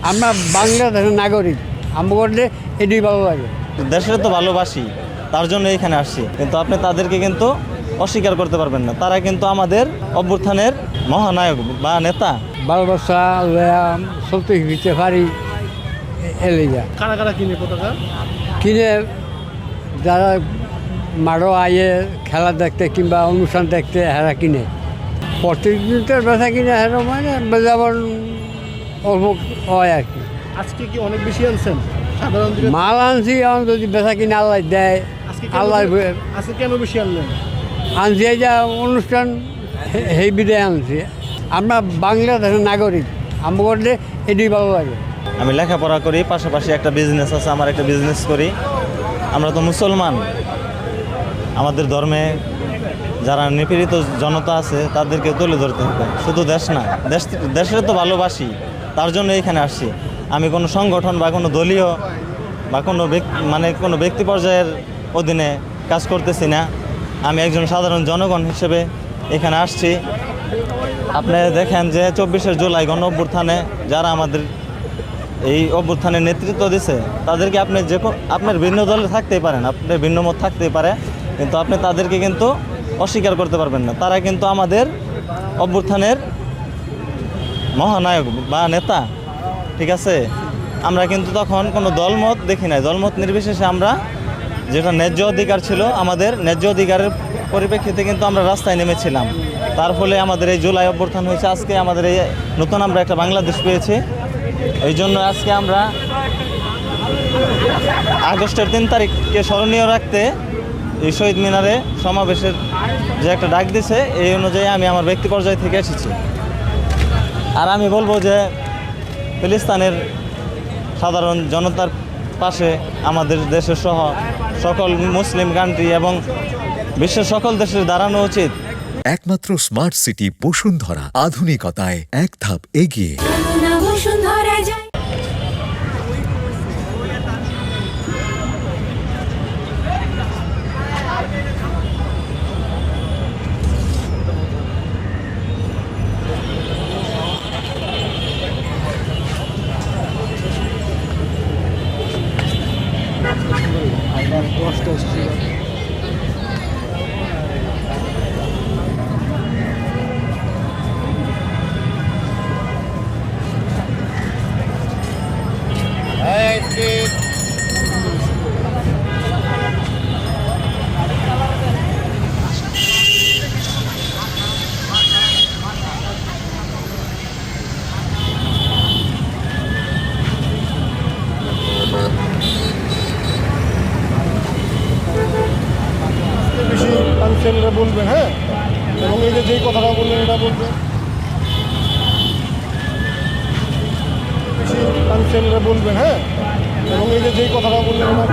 আমরা বাংলাদেশের নাগরিক, আমাদের এটাই ভালো লাগে। দেশের তো ভালোবাসি, তার জন্য এখানে আসছি। কিন্তু আপনি তাদেরকে কিন্তু অস্বীকার করতে পারবেন না। তারা কিন্তু আমাদের অভ্যুত্থানের মহানায়ক বা নেতা। ভালোবাসা চলতে দিতে পারি এলিয়া কারা কারা কিনে পতাকা? কিনে যারা মারো আয়ে খেলা দেখতে কিংবা অনুষ্ঠান দেখতে হেরা কিনে। প্রত্যেকদিনটার ব্যথা কিনে হেরা মানে যেমন অল্প হয় আর কি। আজকে কি অনেক বেশি আনছেন? সাধারণ দিনে মাল আনছি এখন যদি ব্যথা কিনে আল্লাহ দেয়, আল্লাহ আজকে কেন বেশি আনলেন? আনছি এই যে অনুষ্ঠান সেই বিদায় আনছি। আমরা বাংলাদেশের নাগরিক, আমাদের এটাই ভালো লাগে। আমি লেখাপড়া করি, পাশাপাশি একটা বিজনেস আছে, আমার একটা বিজনেস করি। আমরা তো মুসলমান, আমাদের ধর্মে যারা নিপীড়িত জনতা আছে তাদেরকে তুলে ধরতে হবে। শুধু দেশ না, দেশের তো ভালোবাসি, তার জন্য এখানে আসছি। আমি কোনো সংগঠন বা কোনো দলীয় বা কোনো ব্যক্তি পর্যায়ের অধীনে কাজ করতেছি না। আমি একজন সাধারণ জনগণ হিসেবে এখানে আসছি। আপনি দেখেন যে 24শে জুলাই গণ অভ্যুত্থানে যারা আমাদের এই অভ্যুত্থানের নেতৃত্ব দিছে, তাদেরকে আপনি আপনার ভিন্ন দলে থাকতেই পারেন, আপনার ভিন্ন মত থাকতেই পারে, কিন্তু আপনি তাদেরকে কিন্তু অস্বীকার করতে পারবেন না। তারা কিন্তু আমাদের অভ্যুত্থানের মহানায়ক বা নেতা, ঠিক আছে? আমরা কিন্তু তখন কোনো দলমত দেখি নাই। দলমত নির্বিশেষে আমরা যেটা ন্যায্য অধিকার ছিল, আমাদের ন্যায্য অধিকারের পরিপ্রেক্ষিতে কিন্তু আমরা রাস্তায় নেমেছিলাম। তার ফলে আমাদের এই জুলাই অভ্যুত্থান হয়েছে। আজকে আমাদের এই নতুন আমরা একটা বাংলাদেশ পেয়েছি। এই জন্য আজকে আমরা আগস্টের 3 তারিখকে স্মরণীয় রাখতে এই শহীদ মিনারে সমাবেশের যে একটা ডাক দিছে, এই অনুযায়ী আমি আমার ব্যক্তি পর্যায় থেকে এসেছি। আর আমি বলবো যে ফিলিস্তিনের সাধারণ জনতার পাশে আমাদের দেশের সহ সকল মুসলিম কান্ট্রি এবং বিশ্বের সকল দেশের দাঁড়ানো উচিত। একমাত্র স্মার্ট সিটি বসুন্ধরা, আধুনিকতায় এক ধাপ এগিয়ে। বেশি আনছেন এটা বলবেন, হ্যাঁ? এবং এই যে যেই কথাটা বললেন এটা বলবেন। বেশি আনছেন এটা বলবেন, হ্যাঁ? এবং এই যে যেই কথাটা বললেন এটা